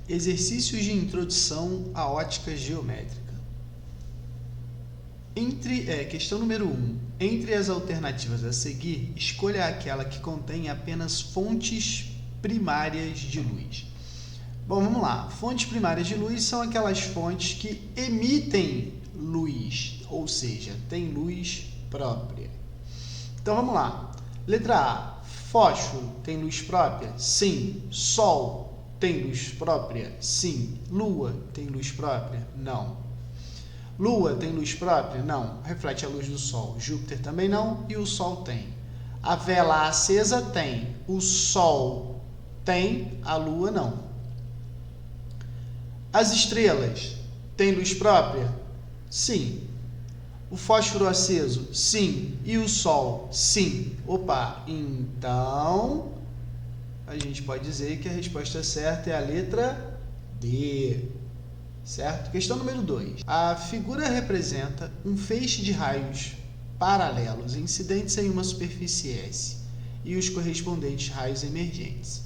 Exercícios de introdução à ótica geométrica. Questão número 1. Entre as alternativas a seguir, escolha aquela que contém apenas fontes primárias de luz. Bom, vamos lá. Fontes primárias de luz são aquelas fontes que emitem luz, ou seja, tem luz própria. Então vamos lá. Letra A. Fósforo tem luz própria? Sim. Sol tem luz própria? Sim. Lua tem luz própria? Não. Lua tem luz própria? Não. Reflete a luz do Sol. Júpiter também não e o Sol tem. A vela acesa tem. O Sol tem, a Lua não. As estrelas têm luz própria? Sim. O fósforo aceso? Sim. E o Sol? Sim. Opa, então a gente pode dizer que a resposta certa é a letra D. Certo? Questão número 2. A figura representa um feixe de raios paralelos incidentes em uma superfície S e os correspondentes raios emergentes.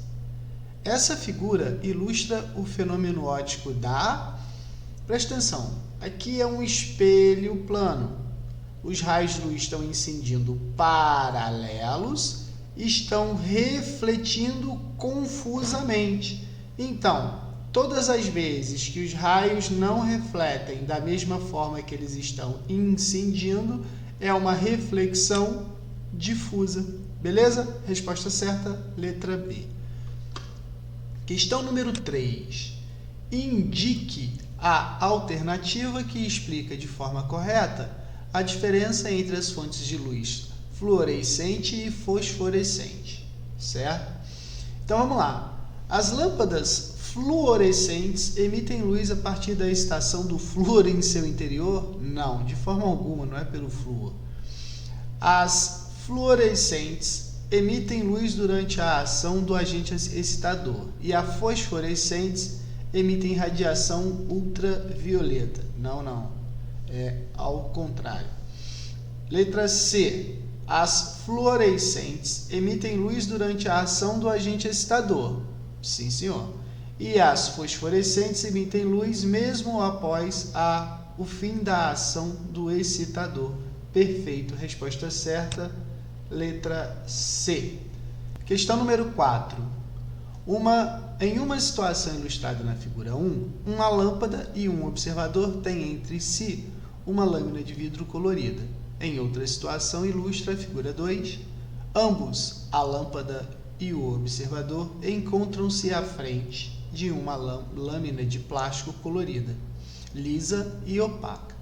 Essa figura ilustra o fenômeno óptico da... Presta atenção, aqui é um espelho plano. Os raios de luz estão incidindo paralelos e estão refletindo confusamente. Então, todas as vezes que os raios não refletem da mesma forma que eles estão incidindo, é uma reflexão difusa. Beleza? Resposta certa, letra B. Questão número 3. Indique a alternativa que explica de forma correta a diferença entre as fontes de luz fluorescente e fosforescente. Certo? Então vamos lá. As lâmpadas fluorescentes emitem luz a partir da excitação do flúor em seu interior? Não, de forma alguma, não é pelo flúor. As fluorescentes emitem luz durante a ação do agente excitador e as fosforescentes emitem radiação ultravioleta. Não, é ao contrário. Letra C. As fluorescentes emitem luz durante a ação do agente excitador. Sim, senhor. E as fosforescentes emitem luz mesmo após o fim da ação do excitador. Perfeito. Resposta certa, letra C. Questão número 4. Em uma situação ilustrada na figura 1, uma lâmpada e um observador têm entre si uma lâmina de vidro colorida. Em outra situação ilustra a figura 2, ambos, a lâmpada e o observador, encontram-se à frente de uma lâmina de plástico colorida, lisa e opaca,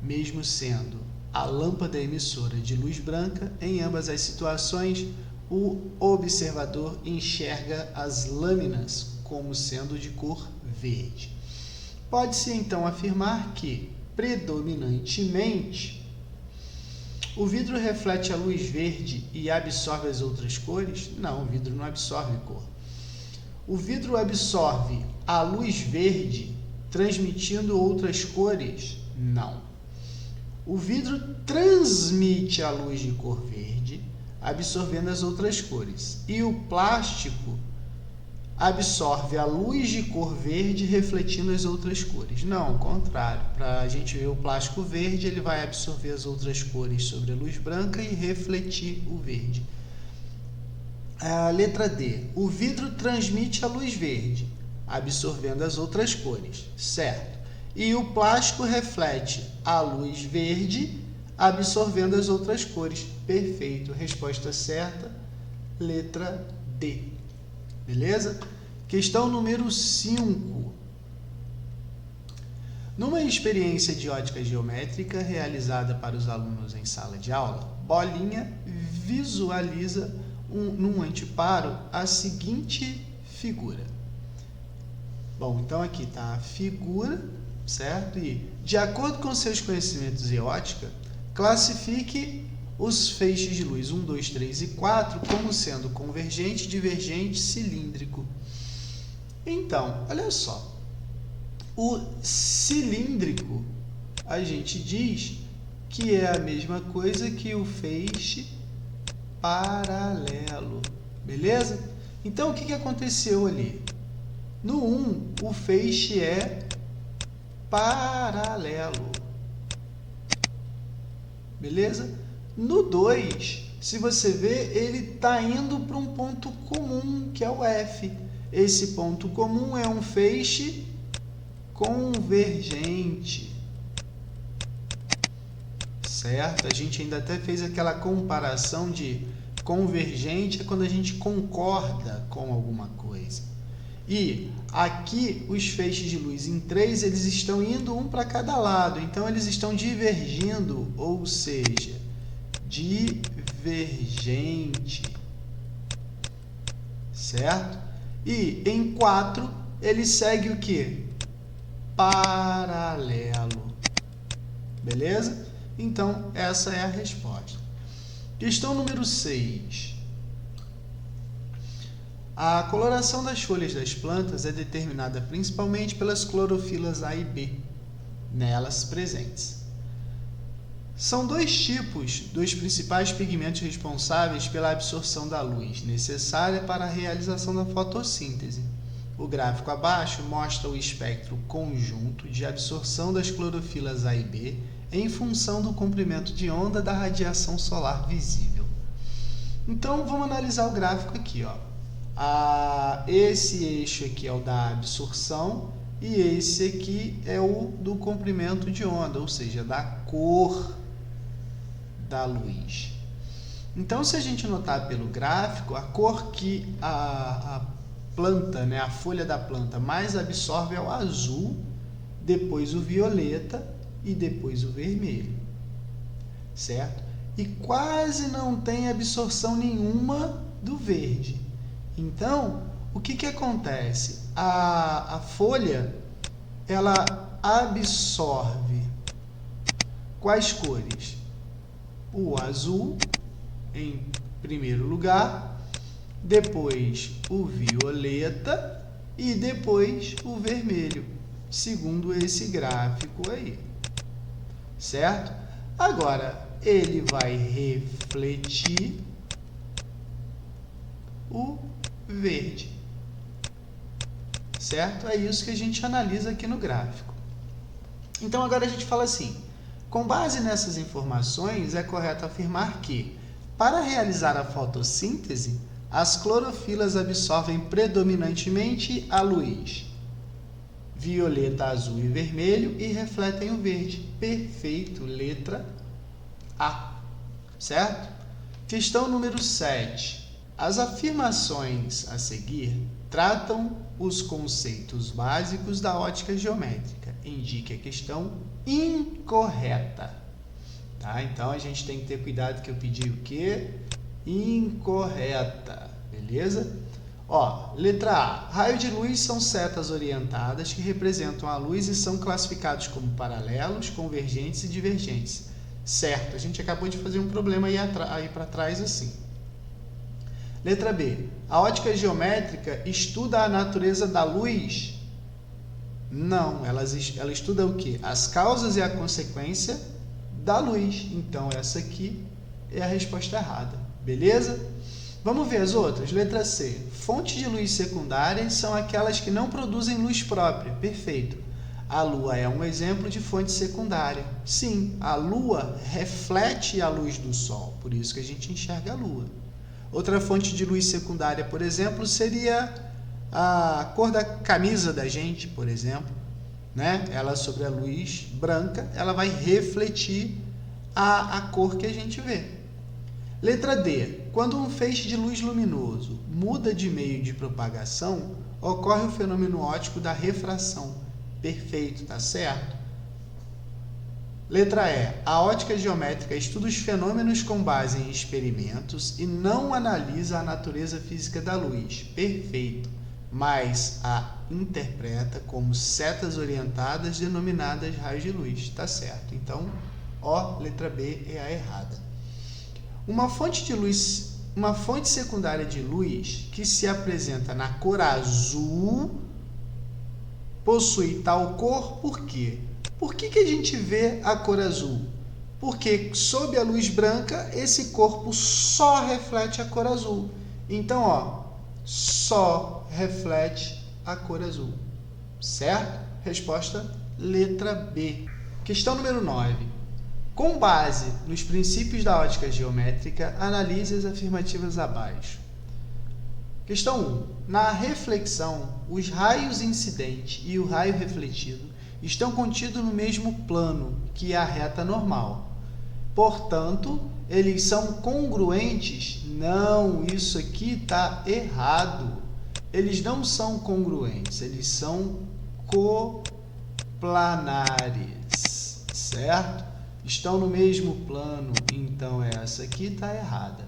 mesmo sendo a lâmpada emissora de luz branca. Em ambas as situações, o observador enxerga as lâminas como sendo de cor verde. Pode-se então afirmar que, predominantemente, o vidro reflete a luz verde e absorve as outras cores? Não, o vidro não absorve cor. O vidro absorve a luz verde, transmitindo outras cores? Não. O vidro transmite a luz de cor verde, absorvendo as outras cores. E o plástico absorve a luz de cor verde, refletindo as outras cores. Não, ao contrário. Para a gente ver o plástico verde, ele vai absorver as outras cores sobre a luz branca e refletir o verde. A letra D. O vidro transmite a luz verde, absorvendo as outras cores. Certo. E o plástico reflete a luz verde, absorvendo as outras cores. Perfeito. Resposta certa, letra D. Beleza? Questão número 5. Numa experiência de ótica geométrica realizada para os alunos em sala de aula, Bolinha visualiza num anteparo a seguinte figura. Bom, então aqui está a figura, certo? E, de acordo com seus conhecimentos em ótica, classifique os feixes de luz 1, 2, 3 e 4 como sendo convergente, divergente, cilíndrico. Então, olha só. O cilíndrico, a gente diz que é a mesma coisa que o feixe paralelo. Beleza? Então, o que aconteceu ali? No 1, o feixe é paralelo. Beleza? No 2, se você ver, ele está indo para um ponto comum, que é o F. Esse ponto comum é um feixe convergente. Certo? A gente ainda até fez aquela comparação de convergente é quando a gente concorda com alguma coisa. E aqui os feixes de luz em 3, eles estão indo um para cada lado, então eles estão divergindo, ou seja, divergente. Certo? E em 4, ele segue o quê? Paralelo. Beleza? Então, essa é a resposta. Questão número 6. A coloração das folhas das plantas é determinada principalmente pelas clorofilas A e B, nelas presentes. São dois tipos dos principais pigmentos responsáveis pela absorção da luz necessária para a realização da fotossíntese. O gráfico abaixo mostra o espectro conjunto de absorção das clorofilas A e B em função do comprimento de onda da radiação solar visível. Então, vamos analisar o gráfico aqui, ó. Esse eixo aqui é o da absorção e esse aqui é o do comprimento de onda, ou seja, da cor da luz. Então, se a gente notar pelo gráfico, a cor que a planta, né, a folha da planta mais absorve é o azul, depois o violeta e depois o vermelho, certo? E quase não tem absorção nenhuma do verde. Então, o que acontece? A folha, ela absorve quais cores? O azul, em primeiro lugar, depois o violeta e depois o vermelho, segundo esse gráfico aí, certo? Agora, ele vai refletir o verde, certo? É isso que a gente analisa aqui no gráfico. Então, agora a gente fala assim, com base nessas informações, é correto afirmar que, para realizar a fotossíntese, as clorofilas absorvem predominantemente a luz violeta, azul e vermelho e refletem o verde. Perfeito, letra A, certo? Questão número 7. As afirmações a seguir tratam os conceitos básicos da ótica geométrica. Indique a questão incorreta. Tá? Então, a gente tem que ter cuidado que eu pedi o quê? Incorreta. Beleza? Ó, letra A. Raio de luz são setas orientadas que representam a luz e são classificados como paralelos, convergentes e divergentes. Certo, a gente acabou de fazer um problema aí para trás assim. Letra B. A ótica geométrica estuda a natureza da luz? Não, ela estuda o quê? As causas e a consequência da luz. Então, essa aqui é a resposta errada. Beleza? Vamos ver as outras? Letra C. Fontes de luz secundárias são aquelas que não produzem luz própria. Perfeito. A Lua é um exemplo de fonte secundária. Sim, a Lua reflete a luz do Sol, por isso que a gente enxerga a Lua. Outra fonte de luz secundária, por exemplo, seria a cor da camisa da gente, por exemplo, né? Ela sobre a luz branca, ela vai refletir a cor que a gente vê. Letra D. Quando um feixe de luz luminoso muda de meio de propagação, ocorre o fenômeno óptico da refração. Perfeito, tá certo? Letra E. A ótica geométrica estuda os fenômenos com base em experimentos e não analisa a natureza física da luz. Perfeito. Mas a interpreta como setas orientadas denominadas raios de luz. Tá certo. Então, ó, letra B é a errada. Uma fonte secundária de luz que se apresenta na cor azul possui tal cor por quê? Por que a gente vê a cor azul? Porque sob a luz branca, esse corpo só reflete a cor azul. Então, ó, só reflete a cor azul. Certo? Resposta letra B. Questão número 9. Com base nos princípios da ótica geométrica, analise as afirmativas abaixo. Questão 1. Na reflexão, os raios incidentes e o raio refletido estão contidos no mesmo plano que a reta normal. Portanto, eles são congruentes? Não, isso aqui está errado. Eles não são congruentes, eles são coplanares, certo? Estão no mesmo plano, então essa aqui está errada.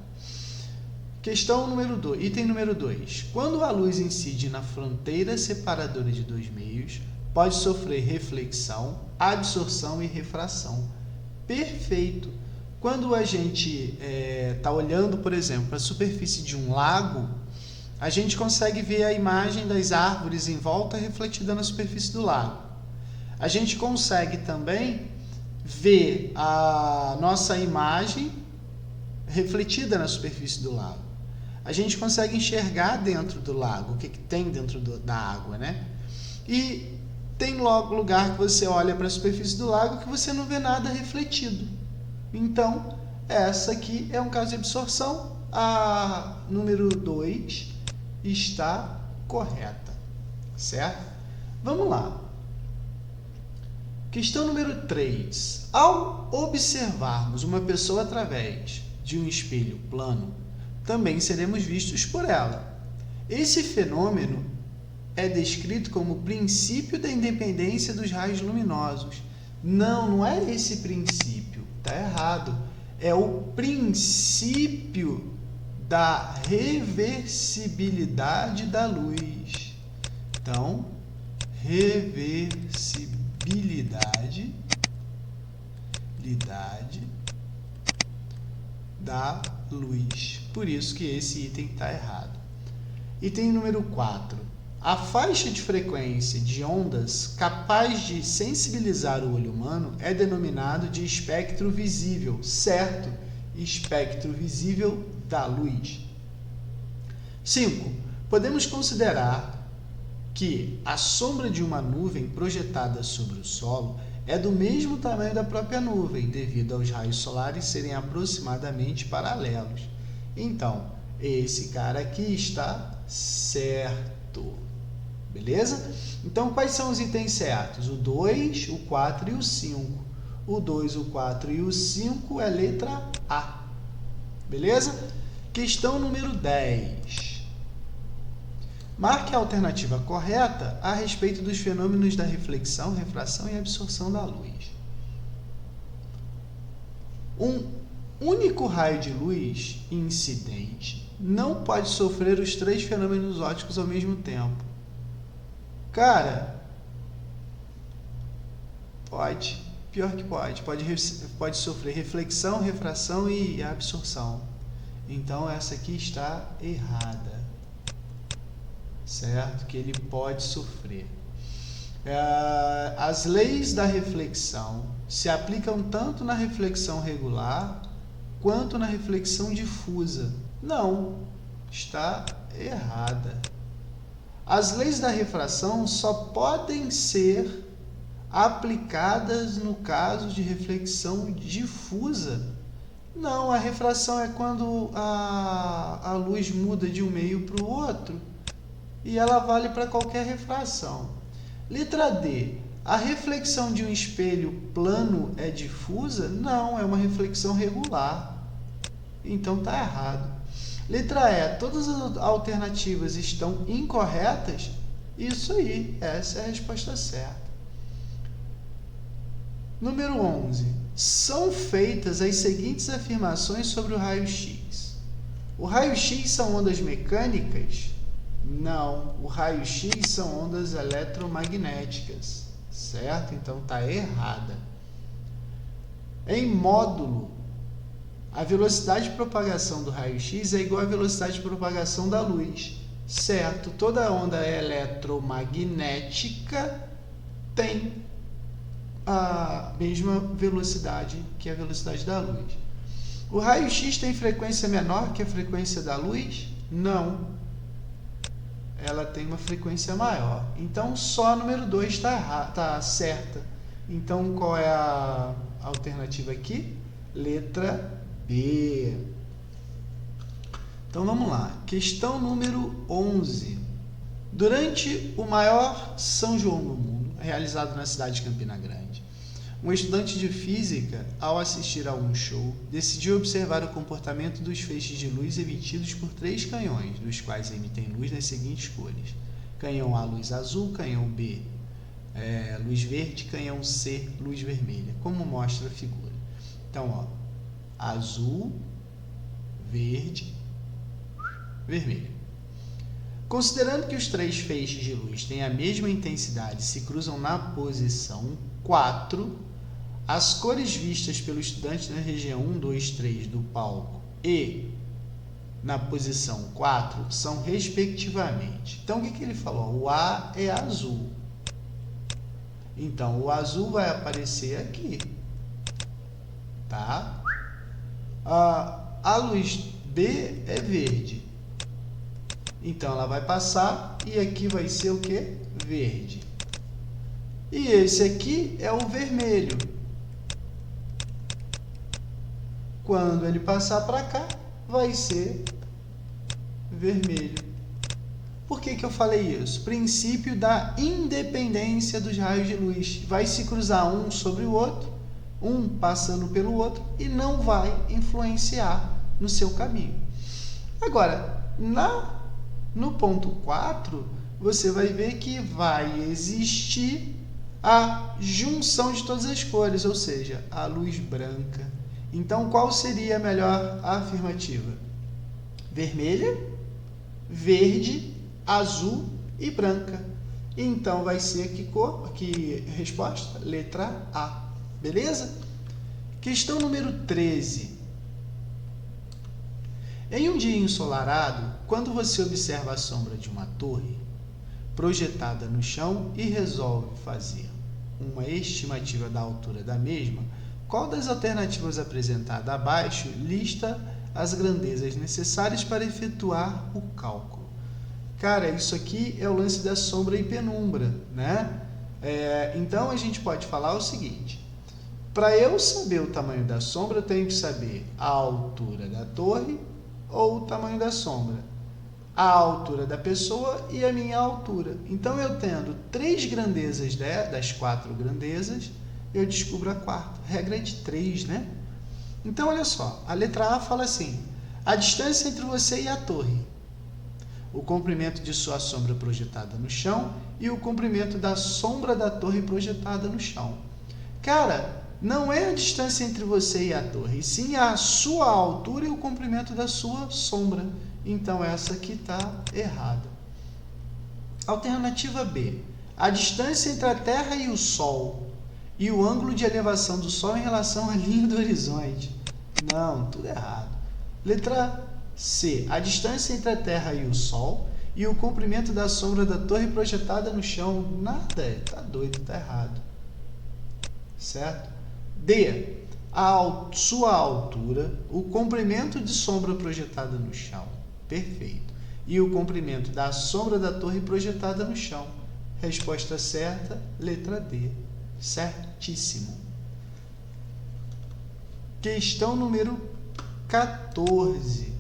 Questão número 2, item número 2. Quando a luz incide na fronteira separadora de dois meios, pode sofrer reflexão, absorção e refração. Perfeito! Quando a gente está olhando, por exemplo, para a superfície de um lago, a gente consegue ver a imagem das árvores em volta refletida na superfície do lago. A gente consegue também ver a nossa imagem refletida na superfície do lago. A gente consegue enxergar dentro do lago, o que tem dentro da água, né? E tem logo lugar que você olha para a superfície do lago que você não vê nada refletido. Então, essa aqui é um caso de absorção. A número 2 está correta, certo? Vamos lá. Questão número 3. Ao observarmos uma pessoa através de um espelho plano, também seremos vistos por ela. Esse fenômeno é descrito como o princípio da independência dos raios luminosos. Não é esse princípio, está errado. É o princípio da reversibilidade da luz. Então, reversibilidade da luz. Por isso que esse item está errado. Item número 4. A faixa de frequência de ondas capaz de sensibilizar o olho humano é denominado de espectro visível, certo? Espectro visível da luz. 5. Podemos considerar que a sombra de uma nuvem projetada sobre o solo é do mesmo tamanho da própria nuvem, devido aos raios solares serem aproximadamente paralelos. Então, esse cara aqui está certo. Beleza? Então, quais são os itens certos? O 2, o 4 e o 5. O 2, o 4 e o 5 é letra A. Beleza? Questão número 10. Marque a alternativa correta a respeito dos fenômenos da reflexão, refração e absorção da luz. Um único raio de luz incidente não pode sofrer os três fenômenos ópticos ao mesmo tempo. Cara, pode. Pior que pode. Pode sofrer reflexão, refração e absorção. Então, essa aqui está errada. Certo? Que ele pode sofrer. As leis da reflexão se aplicam tanto na reflexão regular quanto na reflexão difusa. Não, está errada. As leis da refração só podem ser aplicadas no caso de reflexão difusa. Não, a refração é quando a luz muda de um meio para o outro e ela vale para qualquer refração. Letra D. A reflexão de um espelho plano é difusa? Não, é uma reflexão regular. Então está errado. Letra E. Todas as alternativas estão incorretas? Isso aí, essa é a resposta certa. Número 11. São feitas as seguintes afirmações sobre o raio-x. O raio-x são ondas mecânicas? Não, o raio-x são ondas eletromagnéticas, certo? Então está errada. Em módulo, a velocidade de propagação do raio-x é igual à velocidade de propagação da luz, certo? Toda onda eletromagnética tem a mesma velocidade que a velocidade da luz. O raio-x tem frequência menor que a frequência da luz? Não. ela tem uma frequência maior. Então, só a número 2 está certa. Então, qual é a alternativa aqui? Letra B. Então, vamos lá. Questão número 11. Durante o maior São João do mundo, realizado na cidade de Campina Grande, um estudante de física, ao assistir a um show, decidiu observar o comportamento dos feixes de luz emitidos por 3 canhões, dos quais emitem luz nas seguintes cores: canhão A, luz azul; canhão B, luz verde; canhão C, luz vermelha, como mostra a figura. Então, ó, azul, verde, vermelho. Considerando que os 3 feixes de luz têm a mesma intensidade e se cruzam na posição 4, as cores vistas pelo estudante na região 1, 2, 3 do palco e na posição 4 são respectivamente. Então, o que ele falou? O A é azul. Então, o azul vai aparecer aqui. Tá? A luz B é verde. Então, ela vai passar e aqui vai ser o quê? Verde. E esse aqui é o vermelho. Quando ele passar para cá, vai ser vermelho. Por que eu falei isso? Princípio da independência dos raios de luz. Vai se cruzar um sobre o outro, um passando pelo outro, e não vai influenciar no seu caminho. Agora, no ponto 4, você vai ver que vai existir a junção de todas as cores, ou seja, a luz branca. Então, qual seria a melhor afirmativa? Vermelha, verde, azul e branca. Então, vai ser que cor? Que resposta? Letra A. Beleza? Questão número 13. Em um dia ensolarado, quando você observa a sombra de uma torre projetada no chão e resolve fazer uma estimativa da altura da mesma, qual das alternativas apresentadas abaixo lista as grandezas necessárias para efetuar o cálculo? Cara, isso aqui é o lance da sombra e penumbra, né? Então, a gente pode falar o seguinte: para eu saber o tamanho da sombra, eu tenho que saber a altura da torre ou o tamanho da sombra, a altura da pessoa e a minha altura. Então, eu tendo 3 grandezas das 4 grandezas, eu descubro a quarta. Regra é de 3, né? Então, olha só. A letra A fala assim: a distância entre você e a torre, o comprimento de sua sombra projetada no chão e o comprimento da sombra da torre projetada no chão. Cara, não é a distância entre você e a torre, e sim a sua altura e o comprimento da sua sombra. Então, essa aqui está errada. Alternativa B: a distância entre a Terra e o Sol e o ângulo de elevação do Sol em relação à linha do horizonte. Não, tudo errado. Letra C: a distância entre a Terra e o Sol e o comprimento da sombra da torre projetada no chão. Nada, tá doido, tá errado. Certo? D: sua altura, o comprimento de sombra projetada no chão. Perfeito. E o comprimento da sombra da torre projetada no chão. Resposta certa, letra D. Certíssimo. Questão número 14.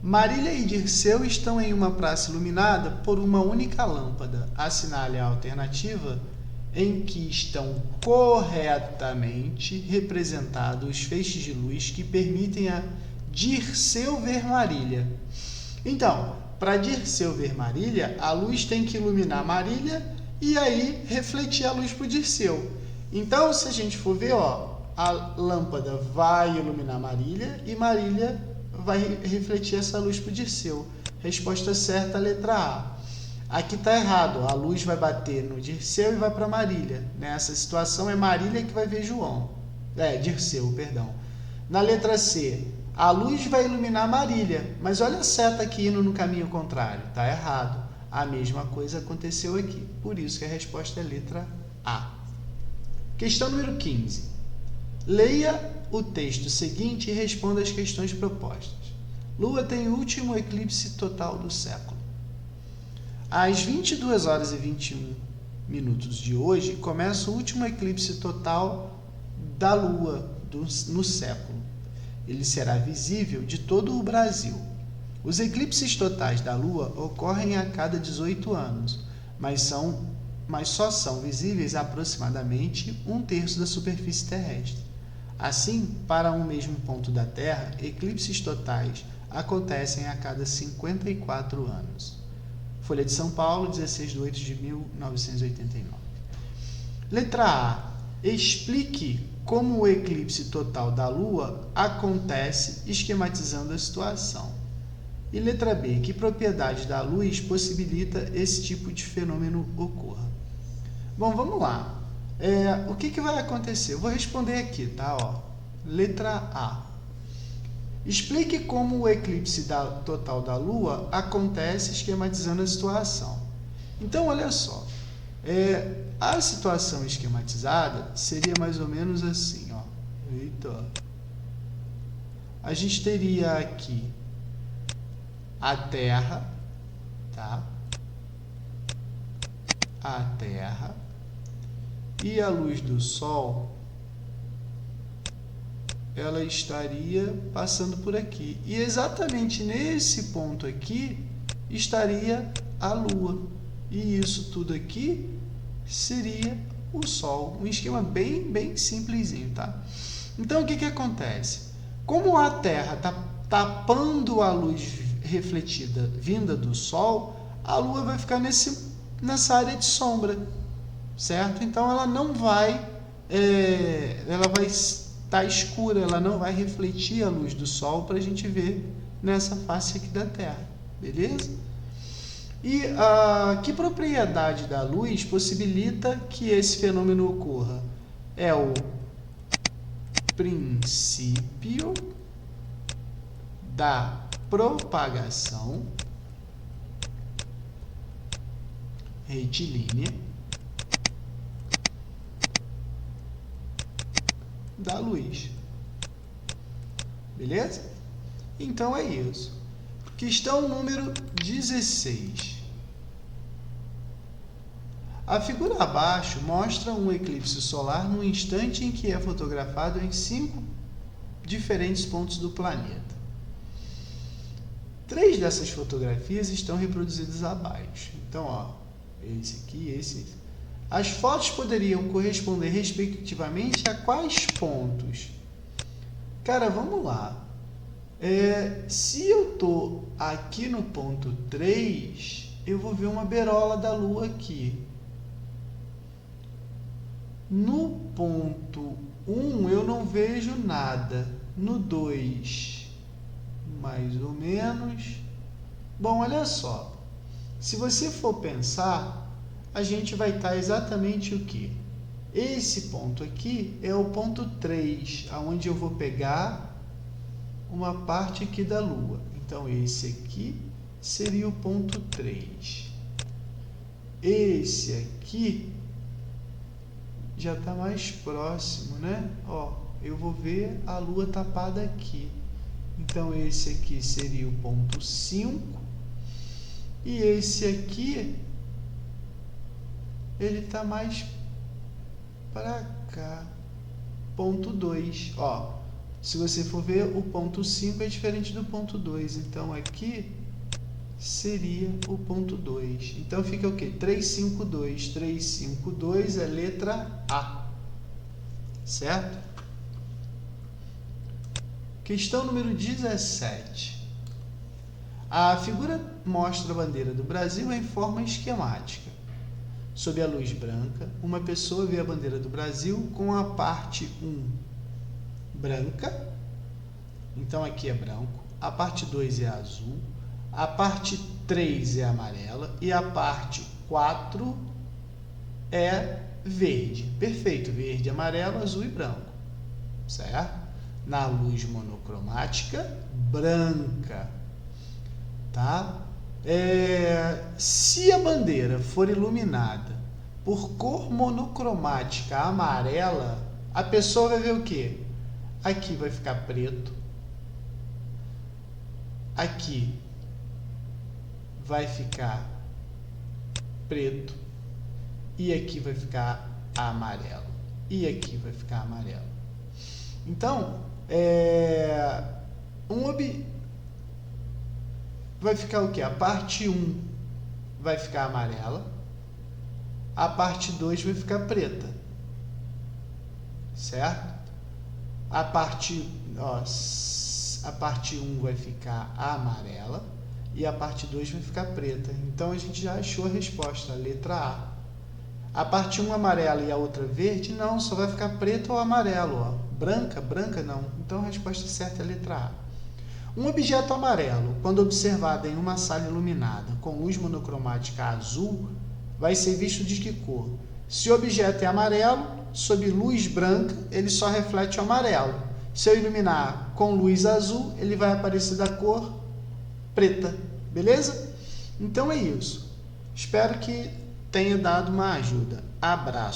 Marília e Dirceu estão em uma praça iluminada por uma única lâmpada. Assinale a alternativa em que estão corretamente representados os feixes de luz que permitem a Dirceu ver Marília. Então, para Dirceu ver Marília, a luz tem que iluminar Marília e aí refletir a luz para o Dirceu. Então, se a gente for ver, a lâmpada vai iluminar Marília e Marília vai refletir essa luz para o Dirceu. Resposta certa, letra A. Aqui está errado, a luz vai bater no Dirceu e vai para Marília. Nessa situação é Marília que vai ver Dirceu, perdão. Na letra C, a luz vai iluminar Marília, mas olha a seta aqui indo no caminho contrário, está errado. A mesma coisa aconteceu aqui, por isso que a resposta é letra A. Questão número 15. Leia o texto seguinte e responda as questões propostas. Lua tem o último eclipse total do século. Às 22 horas e 21 minutos de hoje, começa o último eclipse total da Lua no século. Ele será visível de todo o Brasil. Os eclipses totais da Lua ocorrem a cada 18 anos, mas só são visíveis aproximadamente 1/3 da superfície terrestre. Assim, para um mesmo ponto da Terra, eclipses totais acontecem a cada 54 anos. Folha de São Paulo, 16/8/1989. Letra A. Explique como o eclipse total da Lua acontece, esquematizando a situação. E letra B. Que propriedade da luz possibilita esse tipo de fenômeno ocorra? Bom, vamos lá. O que vai acontecer? Eu vou responder aqui, tá? Letra A. Explique como o eclipse total da Lua acontece, esquematizando a situação. Então, olha só. A situação esquematizada seria mais ou menos assim, ó. Eita. A gente teria aqui a Terra, tá? A Terra e a luz do Sol, ela estaria passando por aqui. E exatamente nesse ponto aqui estaria a Lua. E isso tudo aqui seria o Sol. Um esquema bem simplesinho, tá? Então, o que acontece? Como a Terra está tapando a luz refletida vinda do Sol, a Lua vai ficar nessa área de sombra, certo? Então, ela não vai... ela vai estar escura, ela não vai refletir a luz do Sol para a gente ver nessa face aqui da Terra, beleza? E que propriedade da luz possibilita que esse fenômeno ocorra? É o princípio da propagação retilínea da luz. Beleza? Então é isso. Questão número 16. A figura abaixo mostra um eclipse solar no instante em que é fotografado em 5 diferentes pontos do planeta. 3 dessas fotografias estão reproduzidas abaixo. Então, esse aqui, esse. As fotos poderiam corresponder respectivamente a quais pontos? Cara, vamos lá. Se eu estou aqui no ponto 3, eu vou ver uma beirola da Lua aqui. No ponto 1 eu não vejo nada. No 2, mais ou menos. Bom, olha só. Se você for pensar, a gente vai estar exatamente o quê? Esse ponto aqui é o ponto 3, onde eu vou pegar uma parte aqui da Lua. Então, esse aqui seria o ponto 3. Esse aqui já está mais próximo, né? Eu vou ver a Lua tapada aqui. Então, esse aqui seria o ponto 5. E esse aqui, ele está mais para cá. Ponto 2. Se você for ver, o ponto 5 é diferente do ponto 2. Então, aqui seria o ponto 2. Então, fica o quê? 352. 352 é letra A. Certo? Questão número 17. A figura mostra a bandeira do Brasil em forma esquemática. Sob a luz branca, uma pessoa vê a bandeira do Brasil com a parte 1 branca, então aqui é branco, a parte 2 é azul, a parte 3 é amarela e a parte 4 é verde. Perfeito, verde, amarelo, azul e branco, certo? Na luz monocromática, branca, tá? Se a bandeira for iluminada por cor monocromática amarela, a pessoa vai ver o quê? Aqui vai ficar preto, aqui vai ficar preto, e aqui vai ficar amarelo, e aqui vai ficar amarelo. Então, vai ficar o quê? A parte 1 vai ficar amarela, a parte 2 vai ficar preta, certo? A parte 1 vai ficar amarela e a parte 2 vai ficar preta. Então a gente já achou a resposta, a letra A. A parte 1 amarela e a outra verde, não, só vai ficar preto ou amarelo, ó. Branca não. Então a resposta certa é a letra A. Um objeto amarelo, quando observado em uma sala iluminada com luz monocromática azul, vai ser visto de que cor? Se o objeto é amarelo, sob luz branca, ele só reflete o amarelo. Se eu iluminar com luz azul, ele vai aparecer da cor preta. Beleza? Então é isso. Espero que tenha dado uma ajuda. Abraço.